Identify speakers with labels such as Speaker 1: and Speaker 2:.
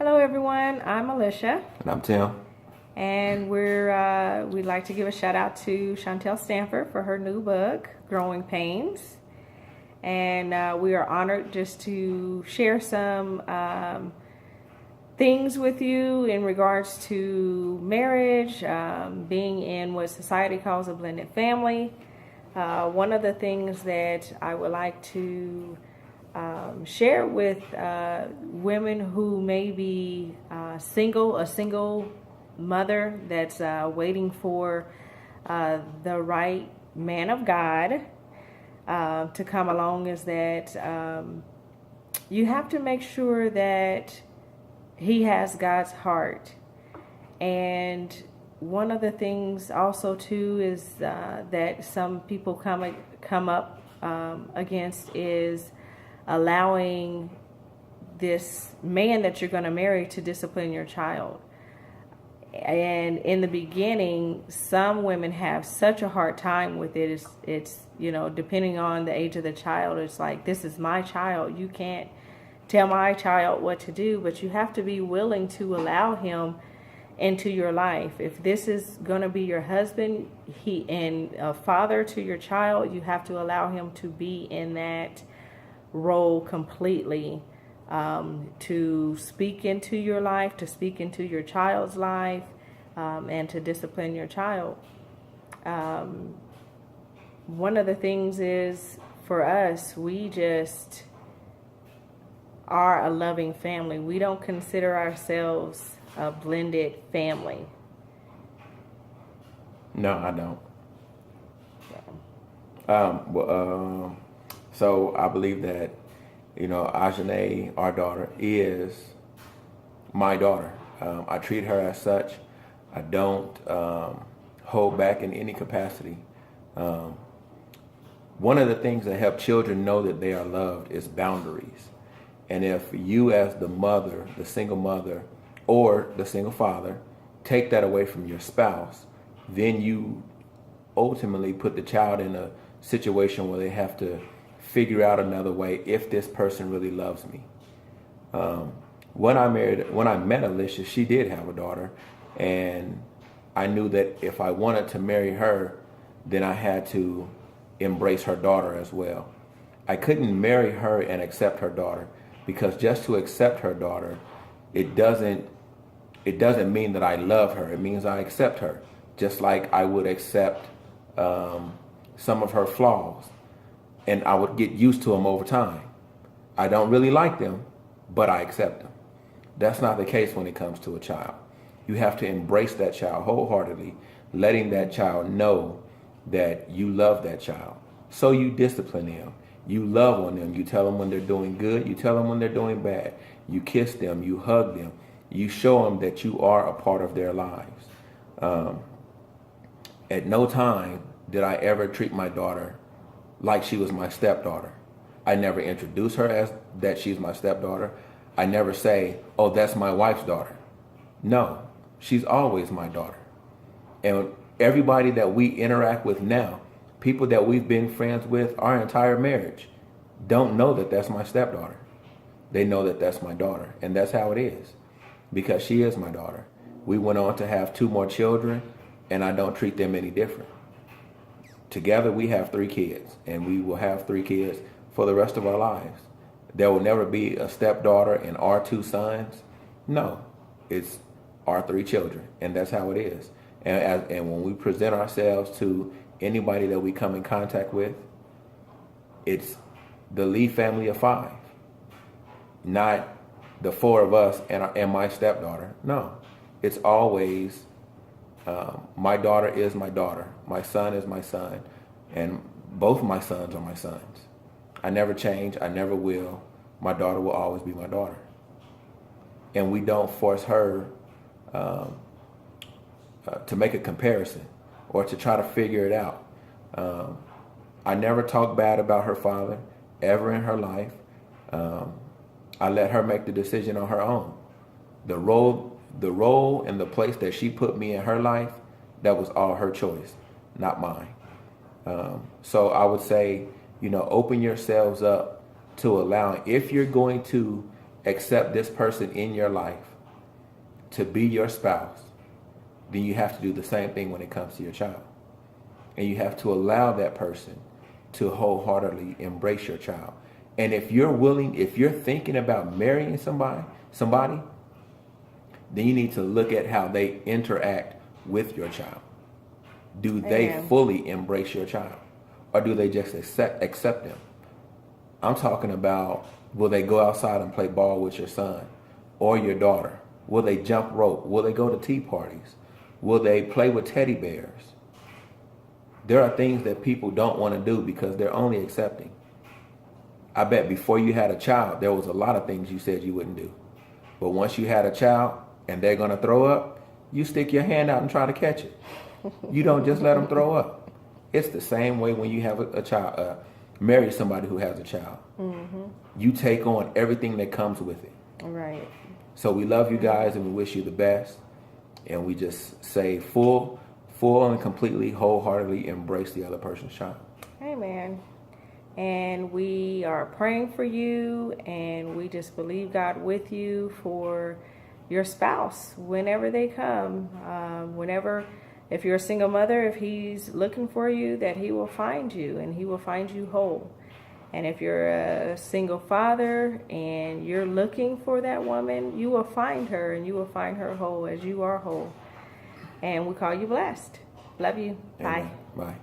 Speaker 1: Hello, everyone. I'm Allisha,
Speaker 2: And I'm Tim.
Speaker 1: and we'd like to give a shout out to Chantel Stanford for her new book, Growing Pains. And we are honored just to share some things with you in regards to marriage, being in what society calls a blended family. One of the things that I would like to share with women who may be a single mother that's waiting for the right man of God to come along is that you have to make sure that he has God's heart. And one of the things also too is that some people come up against is allowing this man that you're going to marry to discipline your child. And in the beginning, some women have such a hard time with it. It's depending on the age of the child, it's like, this is my child. You can't tell my child what to do, but you have to be willing to allow him into your life. If this is going to be your husband, and a father to your child, you have to allow him to be in that role completely, to speak into your life, to speak into your child's life, and to discipline your child. One of the things is, for us, we just are a loving family. We don't consider ourselves a blended family.
Speaker 2: No, I don't. So I believe that, Ajane, our daughter, is my daughter. I treat her as such. I don't hold back in any capacity. One of the things that help children know that they are loved is boundaries. And if you, as the mother, the single mother, or the single father, take that away from your spouse, then you ultimately put the child in a situation where they have to figure out another way if this person really loves me. When I met Allisha, she did have a daughter, and I knew that if I wanted to marry her, then I had to embrace her daughter as well. I couldn't marry her and accept her daughter, because just to accept her daughter, it doesn't mean that I love her. It means I accept her, just like I would accept some of her flaws, and I would get used to them over time. I don't really like them, but I accept them. That's not the case when it comes to a child. You have to embrace that child wholeheartedly, letting that child know that you love that child. So you discipline them. You love on them. You tell them when they're doing good. You tell them when they're doing bad. You kiss them. You hug them. You show them that you are a part of their lives. At no time did I ever treat my daughter like she was my stepdaughter. I never introduce her as that she's my stepdaughter. I never say, oh, that's my wife's daughter. No, she's always my daughter. And everybody that we interact with now, people that we've been friends with our entire marriage, don't know that that's my stepdaughter. They know that that's my daughter. And that's how it is, because she is my daughter. We went on to have 2 more children, and I don't treat them any different. Together we have 3 kids, and we will have 3 kids for the rest of our lives. There will never be a stepdaughter and our 2 sons. No, it's our 3 children, and that's how it is. And when we present ourselves to anybody that we come in contact with, it's the Lee family of 5, not the 4 of us and my stepdaughter. No, it's always my daughter is my daughter, my son is my son, and both my sons are my sons. I never change. I never will. My daughter will always be my daughter. And we don't force her to make a comparison or to try to figure it out. I never talk bad about her father ever in her life. I let her make the decision on her own. The role and the place that she put me in her life, that was all her choice, not mine. So I would say, open yourselves up to allowing, if you're going to accept this person in your life, to be your spouse, then you have to do the same thing when it comes to your child. And you have to allow that person to wholeheartedly embrace your child. And if you're thinking about marrying somebody, then you need to look at how they interact with your child. Do they fully embrace your child? Or do they just accept them? I'm talking about, will they go outside and play ball with your son or your daughter? Will they jump rope? Will they go to tea parties? Will they play with teddy bears? There are things that people don't want to do because they're only accepting. I bet before you had a child, there was a lot of things you said you wouldn't do. But once you had a child and they're going to throw up, you stick your hand out and try to catch it. You don't just let them throw up. It's the same way when you have a child, marry somebody who has a child. Mm-hmm. You take on everything that comes with it.
Speaker 1: Right.
Speaker 2: So we love you guys and we wish you the best. And we just say full and completely, wholeheartedly embrace the other person's child.
Speaker 1: Amen. And we are praying for you, and we just believe God with you for your spouse whenever they come. If you're a single mother, if he's looking for you, that he will find you and he will find you whole. And if you're a single father and you're looking for that woman, you will find her and you will find her whole as you are whole. And we call you blessed. Love you.
Speaker 2: Amen.
Speaker 1: Bye.
Speaker 2: Bye.